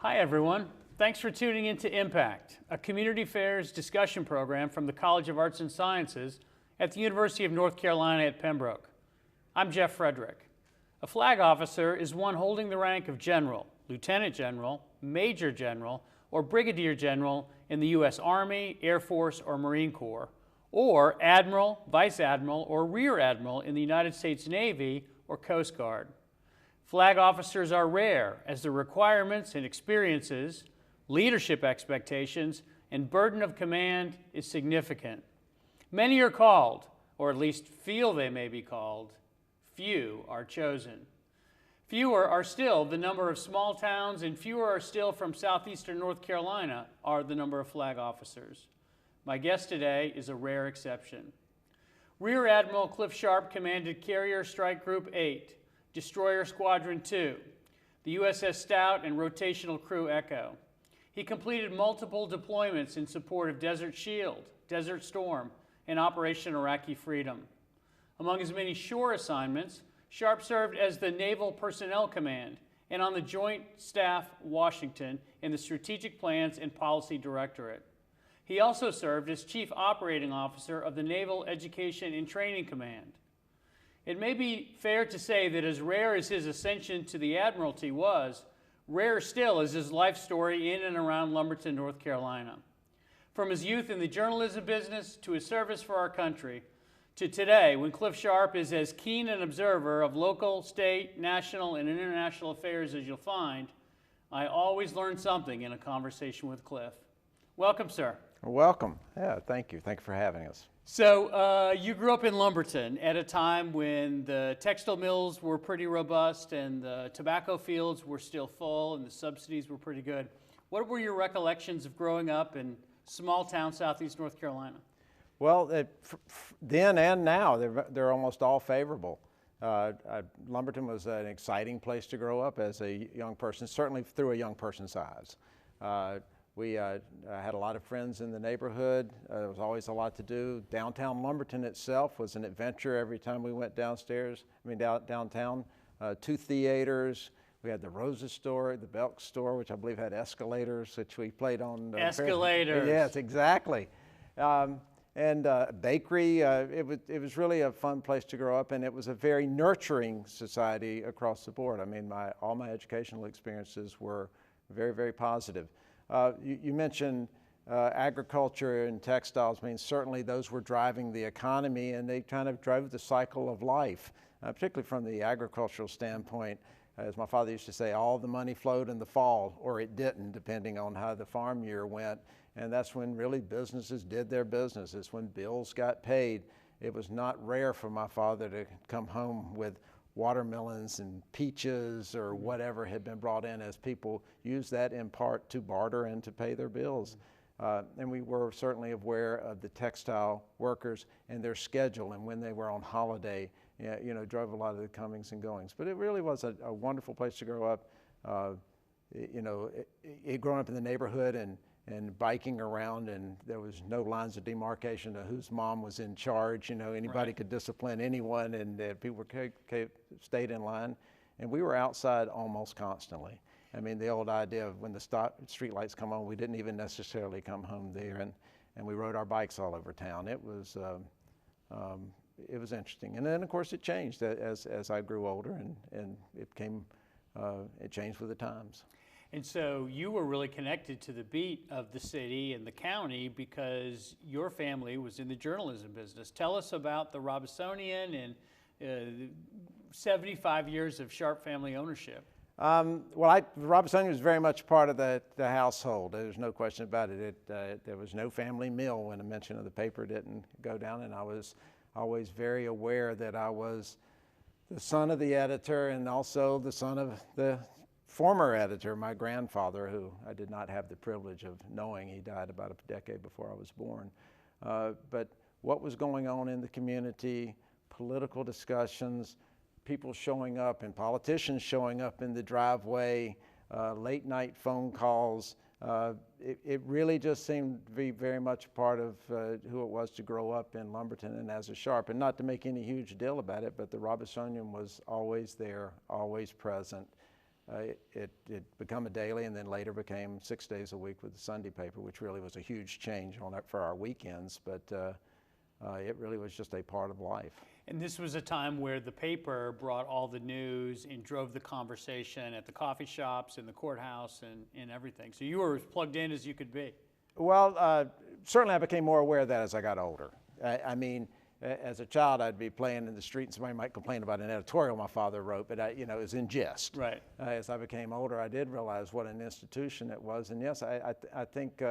Hi everyone. Thanks for tuning in to Impact, a community affairs discussion program from the College of Arts and Sciences at the University of North Carolina at Pembroke. I'm Jeff Frederick. A flag officer is one holding the rank of general, lieutenant general, major general, or brigadier general in the U.S. Army, Air Force, or Marine Corps, or admiral, vice admiral, or rear admiral in the United States Navy or Coast Guard. Flag officers are rare as the requirements and experiences, leadership expectations, and burden of command is significant. Many are called, or at least feel they may be called. Few are chosen. Fewer are still the number of small towns, and fewer are still from southeastern North Carolina are the number of flag officers. My guest today is a rare exception. Rear Admiral Cliff Sharpe commanded Carrier Strike Group 8, Destroyer Squadron 2, the USS Stout, and Rotational Crew Echo. He completed multiple deployments in support of Desert Shield, Desert Storm, and Operation Iraqi Freedom. Among his many shore assignments, Sharpe served as the Naval Personnel Command and on the Joint Staff Washington in the Strategic Plans and Policy Directorate. He also served as Chief Operating Officer of the Naval Education and Training Command. It may be fair to say that as rare as his ascension to the Admiralty was, rarer still is his life story in and around Lumberton, North Carolina. From his youth in the journalism business to his service for our country, to today when Cliff Sharpe is as keen an observer of local, state, national, and international affairs as you'll find, I always learn something in a conversation with Cliff. Welcome, sir. Welcome. Yeah, thank you. Thank you for having us. So you grew up in Lumberton at a time when the textile mills were pretty robust and the tobacco fields were still full and the subsidies were pretty good. What were your recollections of growing up in small town southeast North Carolina? Well, then and now, they're almost all favorable. Lumberton was an exciting place to grow up as a young person, certainly through a young person's eyes. We had a lot of friends in the neighborhood. There was always a lot to do. Downtown Lumberton itself was an adventure every time we went downtown. 2 theaters. We had the Rose's store, the Belk store, which I believe had escalators, which we played on. Escalators. Yes, exactly. And bakery. It was really a fun place to grow up, and it was a very nurturing society across the board. I mean, all my educational experiences were very, very positive. You mentioned agriculture and textiles. I mean, certainly those were driving the economy, and they kind of drove the cycle of life, particularly from the agricultural standpoint. As my father used to say, all the money flowed in the fall, or it didn't, depending on how the farm year went. And that's when really businesses did their business. It's when bills got paid. It was not rare for my father to come home with watermelons and peaches or whatever had been brought in, as people used that in part to barter and to pay their bills. And we were certainly aware of the textile workers and their schedule and when they were on holiday, drove a lot of the comings and goings. But it really was a wonderful place to grow up. Growing up in the neighborhood and biking around, and there was no lines of demarcation of whose mom was in charge. Anybody Right. could discipline anyone, and people stayed in line. And we were outside almost constantly. I mean, the old idea of when the street lights come on, we didn't even necessarily come home there, and we rode our bikes all over town. It was interesting. And then, of course, it changed as I grew older, and it changed with the times. And so you were really connected to the beat of the city and the county because your family was in the journalism business. Tell us about the Robesonian and 75 years of Sharpe family ownership. The Robesonian was very much part of the household. There's no question about it. There was no family meal when a mention of the paper didn't go down, and I was always very aware that I was the son of the editor and also the son of the former editor, my grandfather, who I did not have the privilege of knowing. He died about a decade before I was born. But what was going on in the community, political discussions, people showing up and politicians showing up in the driveway, late night phone calls, it really just seemed to be very much part of who it was to grow up in Lumberton and as a Sharpe. And not to make any huge deal about it, but the Robesonian was always there, always present. it became a daily, and then later became 6 days a week with the Sunday paper, which really was a huge change on for our weekends, but it really was just a part of life. And this was a time where the paper brought all the news and drove the conversation at the coffee shops and the courthouse and everything. So you were as plugged in as you could be. Well, certainly I became more aware of that as I got older. I mean, as a child, I'd be playing in the street and somebody might complain about an editorial my father wrote, but it was in jest. Right. As I became older, I did realize what an institution it was. And yes, I think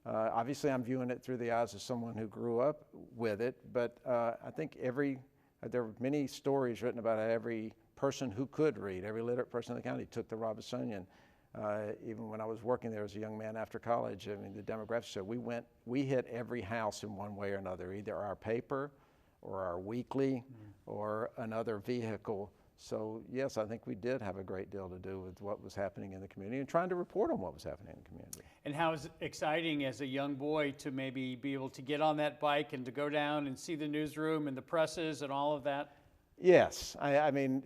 obviously I'm viewing it through the eyes of someone who grew up with it, but I think there were many stories written about how every person who could read, every literate person in the county took the Robesonian. Even when I was working there as a young man after college, I mean, the demographics showed we hit every house in one way or another, either our paper or our weekly or another vehicle. So yes, I think we did have a great deal to do with what was happening in the community and trying to report on what was happening in the community. And how was it exciting as a young boy to maybe be able to get on that bike and to go down and see the newsroom and the presses and all of that? Yes, I mean,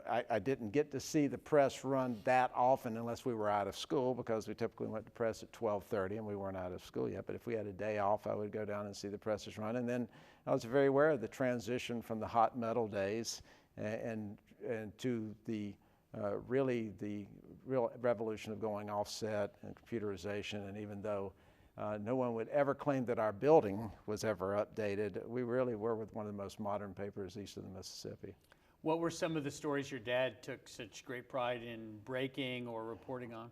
I didn't get to see the press run that often unless we were out of school, because we typically went to press at 12:30 and we weren't out of school yet. But if we had a day off, I would go down and see the presses run. And then I was very aware of the transition from the hot metal days and to the really the real revolution of going offset and computerization. And even though no one would ever claim that our building was ever updated, we really were with one of the most modern papers east of the Mississippi. What were some of the stories your dad took such great pride in breaking or reporting on?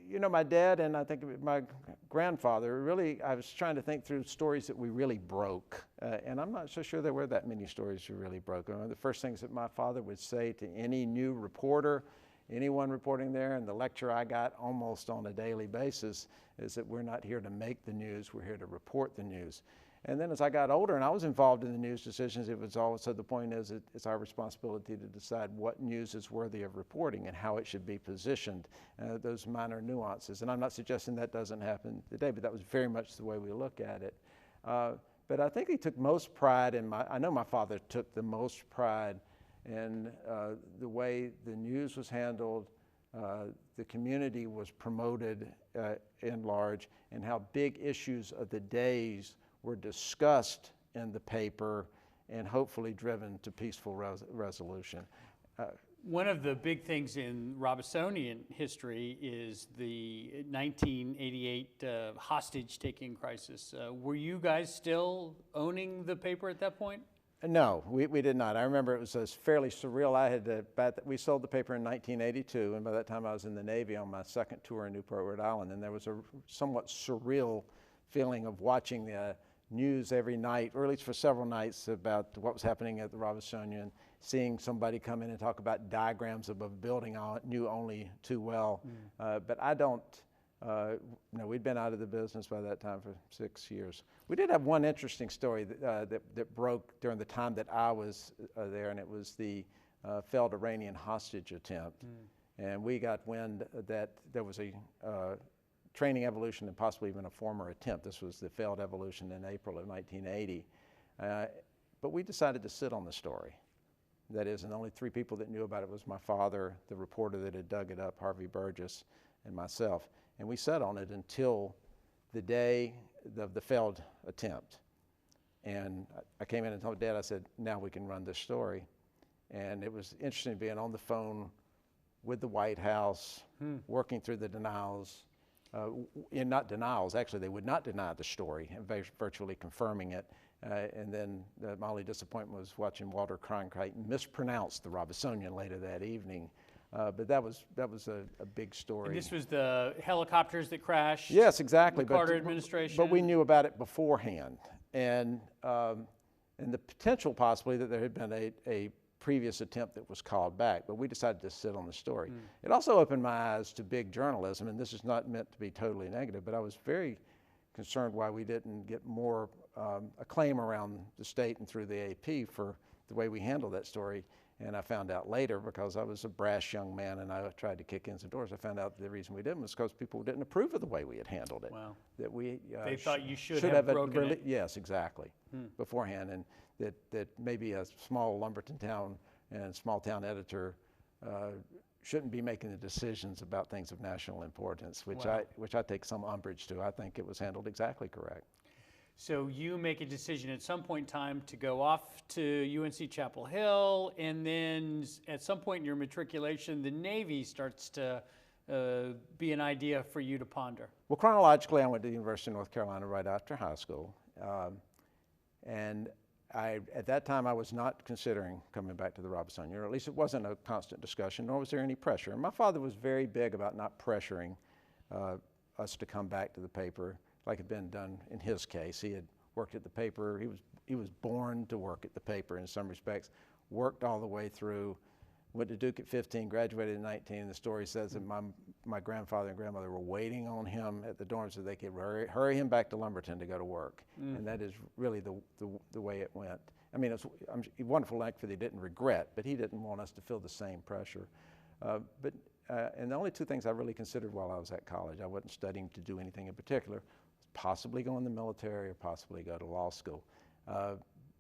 You know, my dad and I think my grandfather, really, I was trying to think through stories that we really broke. And I'm not so sure there were that many stories we really broke. One of the first things that my father would say to any new reporter, anyone reporting there, and the lecture I got almost on a daily basis, is that we're not here to make the news, we're here to report the news. And then as I got older and I was involved in the news decisions, it was also the point is it's our responsibility to decide what news is worthy of reporting and how it should be positioned, those minor nuances. And I'm not suggesting that doesn't happen today, but that was very much the way we look at it. But I think he took most pride in I know my father took the most pride in the way the news was handled, the community was promoted in large, and how big issues of the days were discussed in the paper and hopefully driven to peaceful resolution. One of the big things in Robesonian history is the 1988 hostage-taking crisis. Were you guys still owning the paper at that point? No, we did not. I remember it was fairly surreal. We sold the paper in 1982, and by that time I was in the Navy on my second tour in Newport, Rhode Island, and there was a somewhat surreal feeling of watching the news every night, or at least for several nights, about what was happening at the Robesonian, seeing somebody come in and talk about diagrams of a building I knew only too well. But I don't, no, we'd been out of the business by that time for 6 years. We did have one interesting story that broke during the time that I was there, and it was the failed Iranian hostage attempt. And we got wind that there was a training evolution and possibly even a former attempt. This was the failed evolution in April of 1980. But we decided to sit on the story. That is, and the only 3 people that knew about it was my father, the reporter that had dug it up, Harvey Burgess, and myself. And we sat on it until the day of the failed attempt. And I came in and told Dad, I said, now we can run this story. And it was interesting being on the phone with the White House, working through the denials, not denials, actually they would not deny the story, and virtually confirming it. And then my only disappointment was watching Walter Cronkite mispronounce the Robesonian later that evening. But that was a big story. And this was the helicopters that crashed? Yes, exactly. The Carter administration? But we knew about it beforehand. And the potential possibly that there had been a previous attempt that was called back, but we decided to sit on the story. It also opened my eyes to big journalism, and this is not meant to be totally negative, but I was very concerned why we didn't get more acclaim around the state and through the AP for the way we handled that story. And I found out later, because I was a brash young man and I tried to kick in some doors, I found out the reason we didn't was because people didn't approve of the way we had handled it. Wow. That we they thought you should have broken it. Yes, exactly, beforehand. And that maybe a small Lumberton town and small town editor shouldn't be making the decisions about things of national importance, which Wow. I take some umbrage to. I think it was handled exactly correct. So you make a decision at some point in time to go off to UNC Chapel Hill, and then at some point in your matriculation, the Navy starts to be an idea for you to ponder. Well, chronologically, I went to the University of North Carolina right after high school. And at that time, I was not considering coming back to the Robesonian, or at least it wasn't a constant discussion, nor was there any pressure. And my father was very big about not pressuring us to come back to the paper like had been done in his case. He had worked at the paper. He was born to work at the paper in some respects, worked all the way through, went to Duke at 15, graduated at 19. And the story says that my grandfather and grandmother were waiting on him at the dorm so they could hurry him back to Lumberton to go to work. And that is really the way it went. I mean, it's a wonderful life that he didn't regret, but he didn't want us to feel the same pressure. And the only two things I really considered while I was at college, I wasn't studying to do anything in particular, possibly go in the military or possibly go to law school.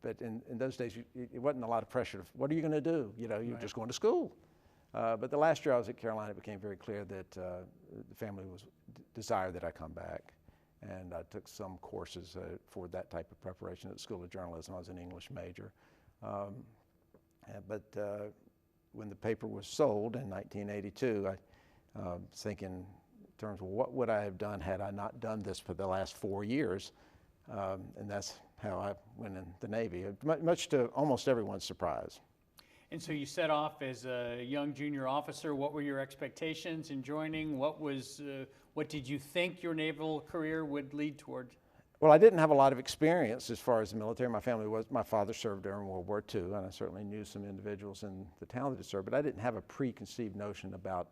But in those days, it wasn't a lot of pressure. What are you going to do? You know, you're just going to school. But the last year I was at Carolina, it became very clear that the family desired that I come back. And I took some courses for that type of preparation at the School of Journalism. I was an English major. But when the paper was sold in 1982, I was thinking in terms of what would I have done had I not done this for the last 4 years. And that's how I went in the Navy, much to almost everyone's surprise. And so you set off as a young junior officer. What were your expectations in joining? What did you think your naval career would lead toward? Well, I didn't have a lot of experience as far as the military. My father served during World War II, and I certainly knew some individuals in the town that had served, but I didn't have a preconceived notion about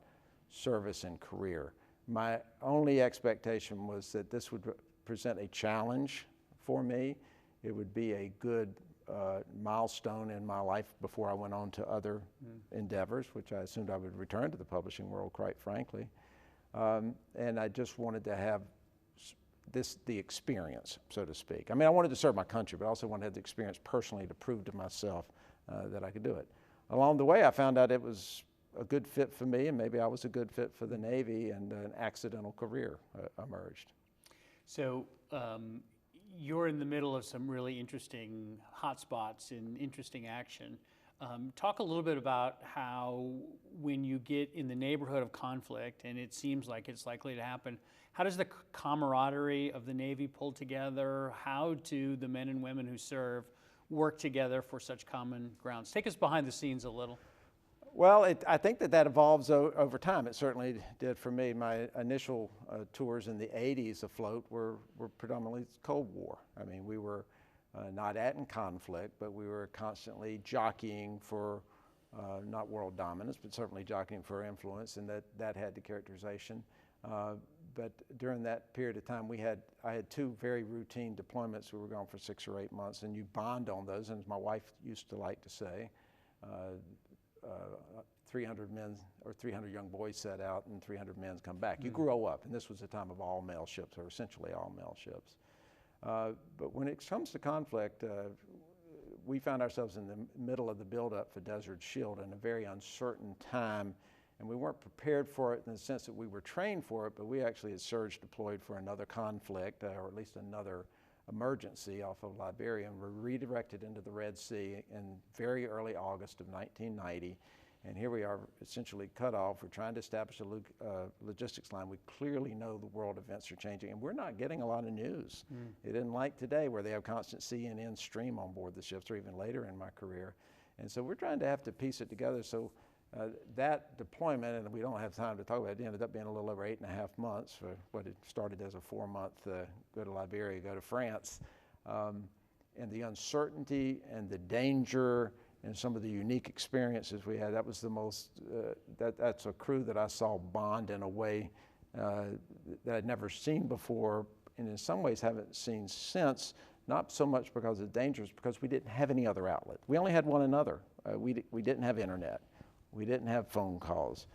service and career. My only expectation was that this would present a challenge for me. It would be a good milestone in my life before I went on to other endeavors, which I assumed I would return to the publishing world, quite frankly. And I just wanted to have the experience, so to speak. I mean, I wanted to serve my country, but I also wanted to have the experience personally to prove to myself that I could do it. Along the way, I found out it was a good fit for me, and maybe I was a good fit for the Navy, and an accidental career emerged. So you're in the middle of some really interesting hotspots and interesting action. Talk a little bit about how, when you get in the neighborhood of conflict, and it seems like it's likely to happen, how does the camaraderie of the Navy pull together? How do the men and women who serve work together for such common grounds? Take us behind the scenes a little. Well, I think that evolves over time. It certainly did for me. My initial tours in the 80s afloat were predominantly Cold War. I mean, we were not in conflict, but we were constantly jockeying for not world dominance, but certainly jockeying for influence, and that had the characterization. But during that period of time, I had two very routine deployments. We were gone for 6 or 8 months, and you bond on those. And as my wife used to like to say, 300 men or 300 young boys set out and 300 men come back. You grow up, and this was a time of all male ships, or essentially all male ships. But when it comes to conflict, we found ourselves in the middle of the buildup for Desert Shield in a very uncertain time, and we weren't prepared for it in the sense that we were trained for it, but we actually had surge deployed for another conflict, or at least another emergency off of Liberia, and were redirected into the Red Sea in very early August of 1990. And here we are, essentially cut off. We're trying to establish a logistics line. We clearly know the world events are changing, and we're not getting a lot of news. It isn't like today where they have constant CNN stream on board the ships, or even later in my career. And so we're trying to have to piece it together. So that deployment, and we don't have time to talk about it, ended up being a little over 8.5 months for what had started as a 4-month go to Liberia, go to France. And the uncertainty and the danger and some of the unique experiences we had, that was the most, that's a crew that I saw bond in a way that I'd never seen before, and in some ways haven't seen since, not so much because of the dangers, because we didn't have any other outlet. We only had one another. We didn't have internet. We didn't have phone calls.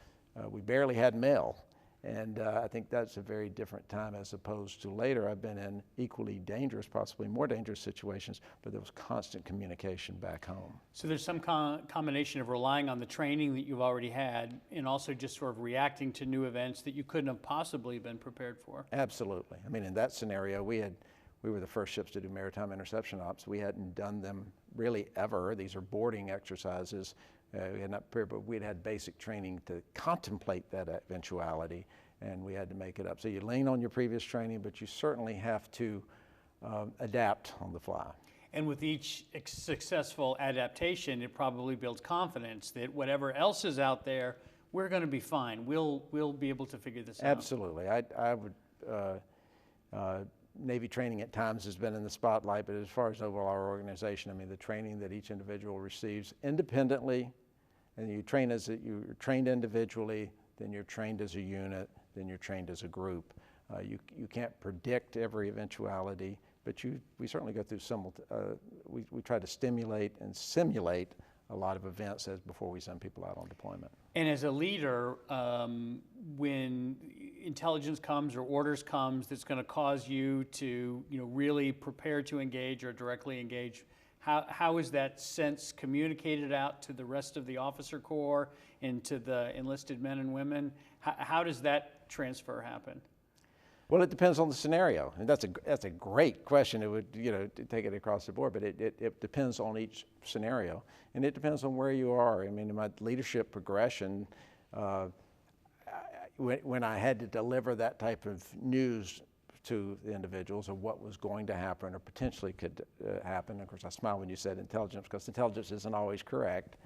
We barely had mail. And I think that's a very different time as opposed to later. I've been in equally dangerous, possibly more dangerous situations, but there was constant communication back home. So there's some combination of relying on the training that you've already had and also just sort of reacting to new events that you couldn't have possibly been prepared for. Absolutely. I mean, in that scenario, we were the first ships to do maritime interception ops. We hadn't done them really ever. These are boarding exercises. We had not prepared, but we'd had basic training to contemplate that eventuality, and we had to make it up. So you lean on your previous training, but you certainly have to adapt on the fly. And with each successful adaptation, it probably builds confidence that whatever else is out there, we're going to be fine. We'll be able to figure this out. Absolutely. I would. Navy training at times has been in the spotlight, but as far as overall our organization, I mean, the training that each individual receives independently, and you're trained individually, then you're trained as a unit, then you're trained as a group. You can't predict every eventuality, but we certainly go through we try to stimulate and simulate a lot of events before we send people out on deployment. And as a leader, when intelligence comes or orders comes that's going to cause you to really prepare to engage or directly engage, how is that sense communicated out to the rest of the officer corps and to the enlisted men and women? How does that transfer happen? Well, it depends on the scenario, and that's a great question. It would to take it across the board, but it depends on each scenario, and it depends on where you are. I mean, in my leadership progression, when I had to deliver that type of news to the individuals of what was going to happen or potentially could happen. Of course, I smile when you said intelligence, because intelligence isn't always correct.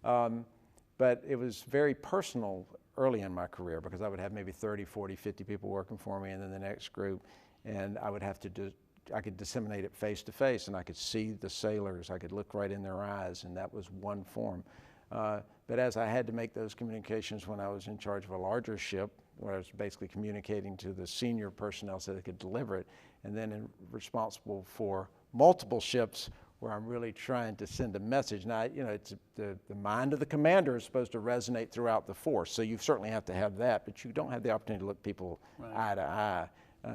But it was very personal early in my career, because I would have maybe 30, 40, 50 people working for me, and then the next group, and I would have to I could disseminate it face to face, and I could see the sailors, I could look right in their eyes, and that was one form. But as I had to make those communications when I was in charge of a larger ship, where I was basically communicating to the senior personnel so they could deliver it, and then responsible for multiple ships where I'm really trying to send a message. Now, it's the mind of the commander is supposed to resonate throughout the force, so you certainly have to have that, but you don't have the opportunity to look people eye to eye.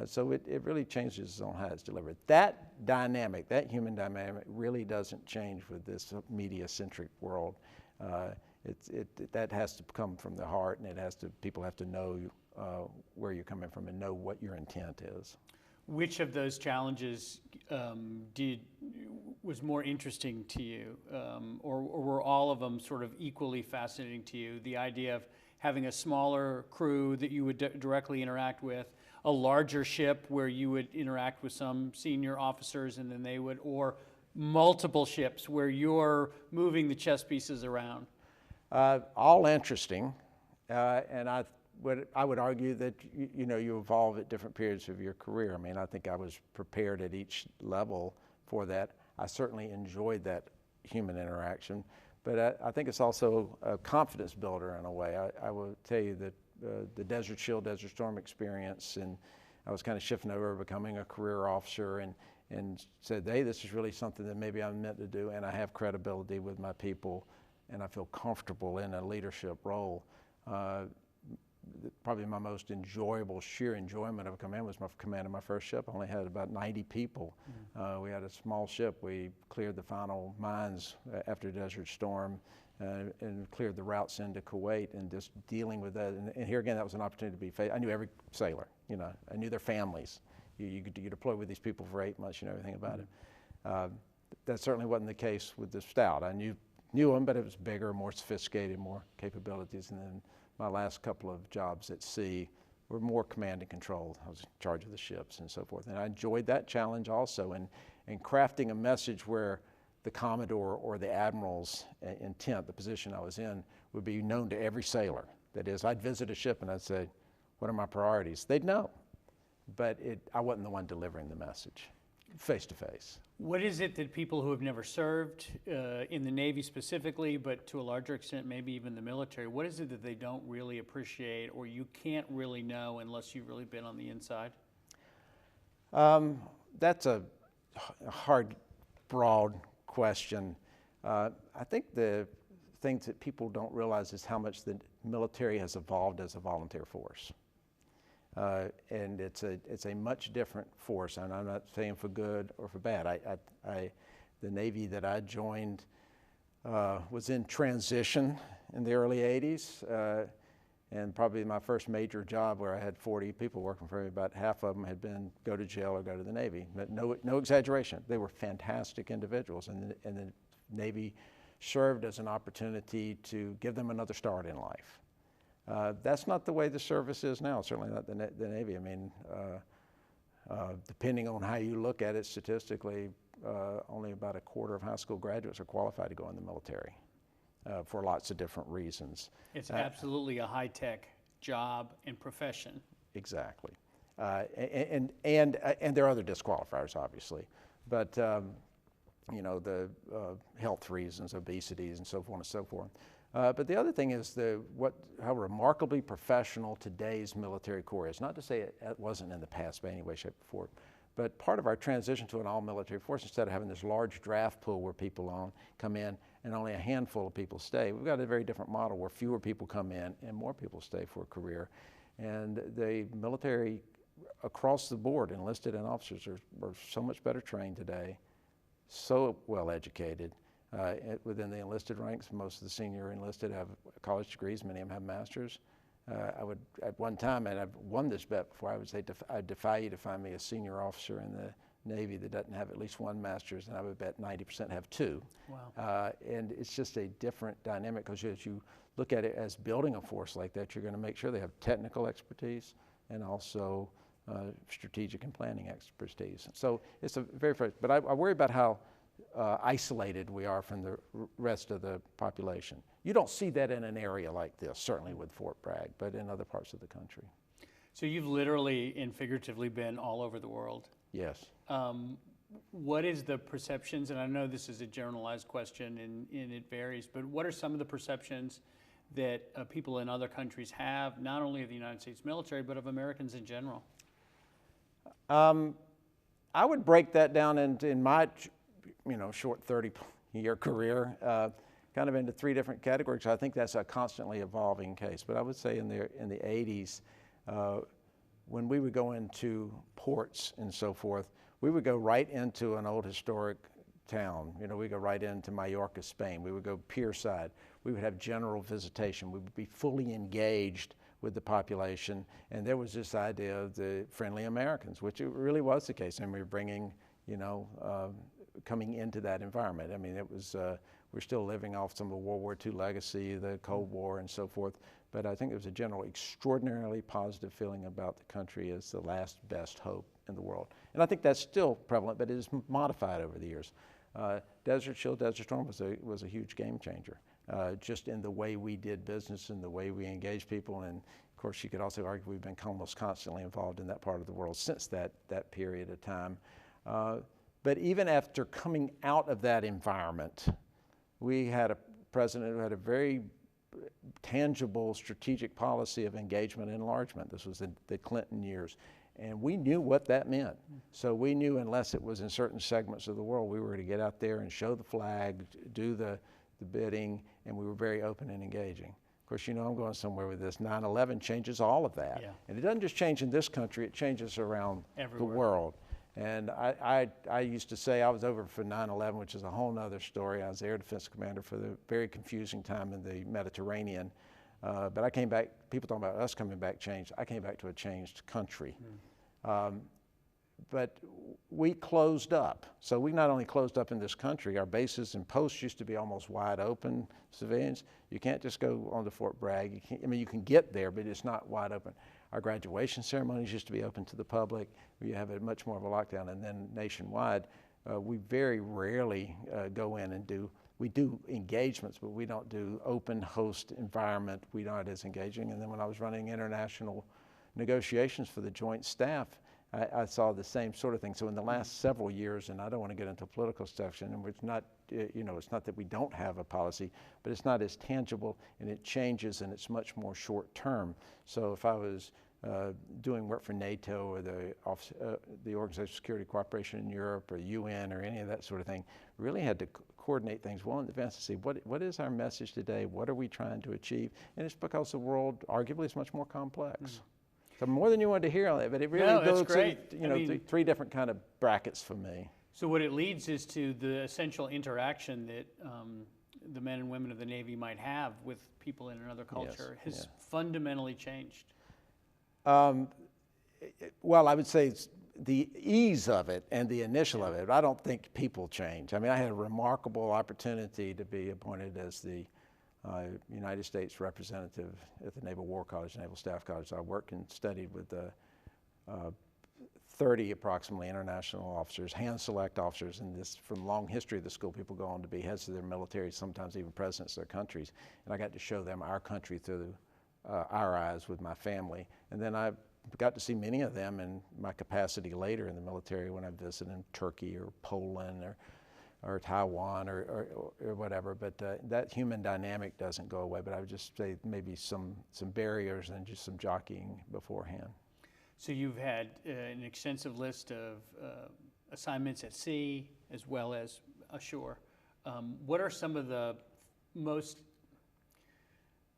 So it really changes on how it's delivered. That dynamic, that human dynamic, really doesn't change with this media-centric world. That has to come from the heart, and people have to know where you're coming from and know what your intent is. Which of those challenges was more interesting to you, or were all of them sort of equally fascinating to you? The idea of having a smaller crew that you would directly interact with, a larger ship where you would interact with some senior officers and then they would, or multiple ships where you're moving the chess pieces around? All interesting, and I would argue that you evolve at different periods of your career. I mean, I think I was prepared at each level for that. I certainly enjoyed that human interaction, but I think it's also a confidence builder in a way. I will tell you that the Desert Shield, Desert Storm experience, and I was kind of shifting over, becoming a career officer, and said, hey, this is really something that maybe I'm meant to do, and I have credibility with my people, and I feel comfortable in a leadership role. Probably my most enjoyable, sheer enjoyment of command was my command of my first ship. I only had about 90 people. We had a small ship. We cleared the final mines after Desert Storm and cleared the routes into Kuwait, and just dealing with that. And here again, that was an opportunity to be, I knew every sailor, I knew their families. You deploy with these people for 8 months, you know everything about it. That certainly wasn't the case with the Stout. I knew them, but it was bigger, more sophisticated, more capabilities. And then my last couple of jobs at sea were more command and control. I was in charge of the ships and so forth. And I enjoyed that challenge also, and crafting a message where the Commodore or the Admiral's intent, the position I was in, would be known to every sailor. That is, I'd visit a ship and I'd say, what are my priorities? They'd know, but I wasn't the one delivering the message, face to face. What is it that people who have never served in the Navy specifically, but to a larger extent maybe even the military, what is it that they don't really appreciate or you can't really know unless you've really been on the inside? That's a hard, broad question. I think the things that people don't realize is how much the military has evolved as a volunteer force. And it's a much different force, and I'm not saying for good or for bad. The Navy that I joined was in transition in the early 80s, and probably my first major job where I had 40 people working for me, about half of them had been go to jail or go to the Navy. But no exaggeration, they were fantastic individuals, and the Navy served as an opportunity to give them another start in life. That's not the way the service is now, certainly not the Navy. I mean, depending on how you look at it statistically, only about a quarter of high school graduates are qualified to go in the military for lots of different reasons. It's absolutely a high-tech job and profession. Exactly. And there are other disqualifiers, obviously, but you know, the health reasons, obesities, and so on and so forth. But the other thing is how remarkably professional today's military corps is. Not to say it wasn't in the past by any way, shape, or form, but part of our transition to an all-military force, instead of having this large draft pool where people come in and only a handful of people stay, we've got a very different model where fewer people come in and more people stay for a career. And the military across the board, enlisted and officers, are so much better trained today, so well educated. Within the enlisted ranks, most of the senior enlisted have college degrees, many of them have masters. I would, at one time, and I've won this bet before, I would say I'd defy you to find me a senior officer in the Navy that doesn't have at least one master's, and I would bet 90% have two. Wow. And it's just a different dynamic, because as you look at it as building a force like that, you're going to make sure they have technical expertise and also strategic and planning expertise. So it's a very, but I worry about how isolated we are from the rest of the population. You don't see that in an area like this, certainly with Fort Bragg, but in other parts of the country. So you've literally and figuratively been all over the world. Yes. What is the perceptions, and I know this is a generalized question and it varies, but what are some of the perceptions that people in other countries have, not only of the United States military, but of Americans in general? I would break that down in my short 30-year career, kind of into three different categories. I think that's a constantly evolving case. But I would say in the 80s, when we would go into ports and so forth, we would go right into an old historic town. You know, we go right into Mallorca, Spain. We would go pierside. We would have general visitation. We would be fully engaged with the population. And there was this idea of the friendly Americans, which it really was the case. And we were bringing, coming into that environment. I mean, it was, we're still living off some of the World War II legacy, the Cold War and so forth, but I think there was a general extraordinarily positive feeling about the country as the last best hope in the world. And I think that's still prevalent, but it is modified over the years. Desert Shield, Desert Storm was a huge game changer, just in the way we did business and the way we engaged people. And of course, you could also argue we've been almost constantly involved in that part of the world since that period of time. But even after coming out of that environment, we had a president who had a very tangible strategic policy of engagement and enlargement. This was the Clinton years. And we knew what that meant. So we knew, unless it was in certain segments of the world, we were to get out there and show the flag, do the bidding, and we were very open and engaging. Of course, I'm going somewhere with this. 9/11 changes all of that. Yeah. And it doesn't just change in this country, it changes around everywhere. The world. And I used to say I was over for 9/11, which is a whole nother story. I was the air defense commander for the very confusing time in the Mediterranean. But I came back, people talking about us coming back changed. I came back to a changed country. But we closed up. So we not only closed up in this country, our bases and posts used to be almost wide open, civilians. You can't just go onto Fort Bragg. You can get there, but it's not wide open. Our graduation ceremonies used to be open to the public. We have a much more of a lockdown. And then nationwide, we very rarely go in and we do engagements, but we don't do open host environment. We're not as engaging. And then when I was running international negotiations for the Joint Staff, I saw the same sort of thing. So in the last several years, and I don't want to get into political stuff, and it's not, it's not that we don't have a policy, but it's not as tangible, and it changes, and it's much more short term. So if I was doing work for NATO or the Organization of Security Cooperation in Europe or UN or any of that sort of thing, we really had to coordinate things well in advance to see what is our message today, what are we trying to achieve, and it's because the world arguably is much more complex. So more than you wanted to hear on that, but it really No, that's goes great. to, you know, three different kind of brackets for me. So what it leads is to the essential interaction that the men and women of the Navy might have with people in another culture has fundamentally changed. Well, I would say it's the ease of it and the initial of it. I don't think people change. I mean, I had a remarkable opportunity to be appointed as the United States representative at the Naval War College, Naval Staff College. I worked and studied with 30 approximately international officers, hand select officers, and this from long history of the school, people go on to be heads of their military, sometimes even presidents of their countries. And I got to show them our country through our eyes with my family. And then I got to see many of them in my capacity later in the military when I visited in Turkey or Poland or Taiwan or whatever. But that human dynamic doesn't go away. But I would just say maybe some barriers and just some jockeying beforehand. So you've had an extensive list of assignments at sea as well as ashore. What are some of the most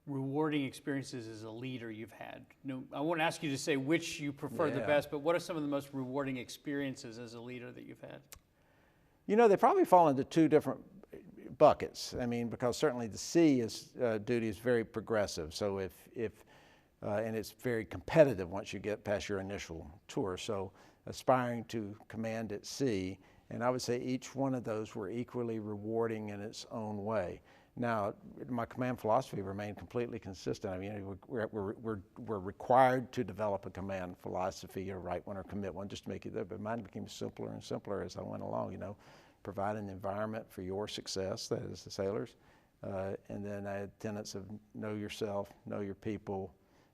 rewarding experiences as a leader you've had? No, I won't ask you to say which you prefer the best, but what are some of the most rewarding experiences as a leader that you've had? You know, they probably fall into two different buckets. I mean, because certainly the sea duty is very progressive. So and it's very competitive once you get past your initial tour. So aspiring to command at sea, and I would say each one of those were equally rewarding in its own way. Now, my command philosophy remained completely consistent. I mean, we're required to develop a command philosophy, or write one or commit one, just to make it there. But mine became simpler and simpler as I went along. You know, provide an environment for your success, that is the sailors, and then I had tenets of know yourself, know your people,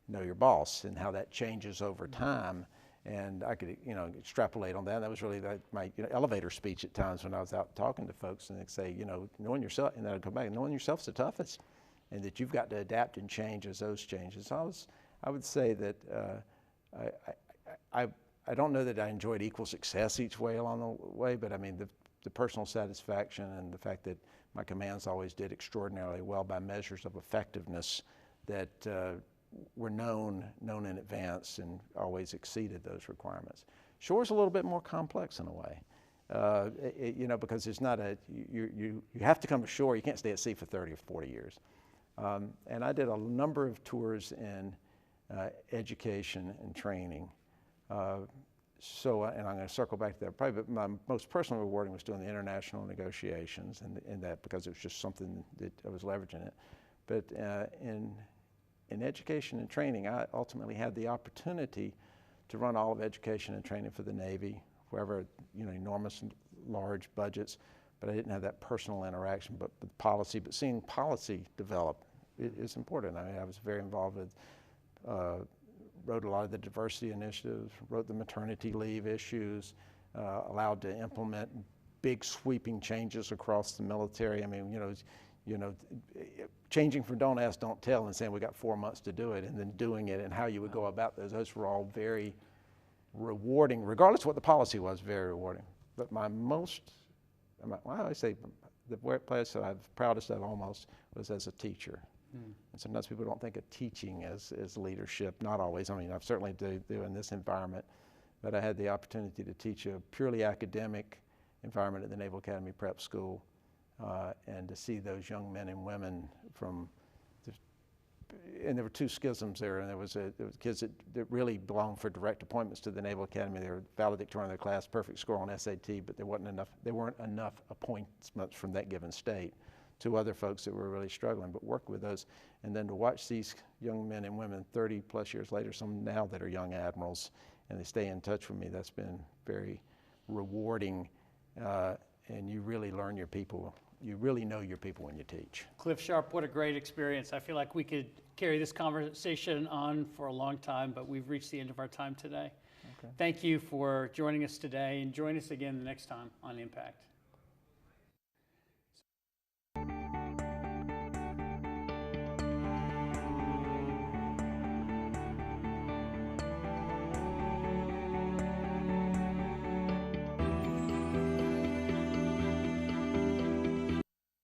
know your boss, and how that changes over time. And I could, you know, extrapolate on that. That was really my elevator speech at times when I was out talking to folks, and they'd say, you know, knowing yourself, and then I'd come back, knowing yourself's the toughest, and that you've got to adapt and change as those changes. So I would say that I don't know that I enjoyed equal success each way along the way, but I mean the personal satisfaction and the fact that my commands always did extraordinarily well by measures of effectiveness that were known in advance and always exceeded those requirements. Shore's a little bit more complex in a way, you know, because it's not you have to come ashore. You can't stay at sea for 30 or 40 years. And I did a number of tours in education and training. So, and I'm going to circle back to that probably, but my most personal rewarding was doing the international negotiations, and that because it was just something that I was leveraging it. But in education and training, I ultimately had the opportunity to run all of education and training for the Navy, wherever, you know, enormous, large budgets, but I didn't have that personal interaction, but with policy. But seeing policy develop is important. I mean, I was very involved with, wrote a lot of the diversity initiatives, wrote the maternity leave issues, allowed to implement big sweeping changes across the military. I mean, you know, changing from don't ask, don't tell, and saying we got 4 months to do it, and then doing it, and how you would go about those were all very rewarding, regardless of what the policy was, very rewarding. But I always say the place that I'm proudest of almost was as a teacher. And sometimes people don't think of teaching as leadership, not always. I mean, I certainly do in this environment, but I had the opportunity to teach a purely academic environment at the Naval Academy Prep School. And to see those young men and women and there were two schisms there, and there was kids that really belonged for direct appointments to the Naval Academy. They were valedictorian of their class, perfect score on SAT, but there weren't enough appointments from that given state. Two other folks that were really struggling, but worked with those. And then to watch these young men and women 30 plus years later, some now that are young admirals, and they stay in touch with me, that's been very rewarding. And you really learn your people. You really know your people when you teach. Cliff Sharpe, what a great experience. I feel like we could carry this conversation on for a long time, but we've reached the end of our time today. Okay. Thank you for joining us today, and join us again the next time on Impact.